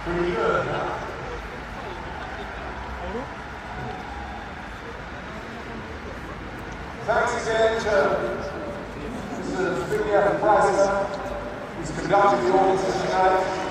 Pretty good, huh? Thanks again to Mr. Vivian Pricer, who's conducting the audience tonight.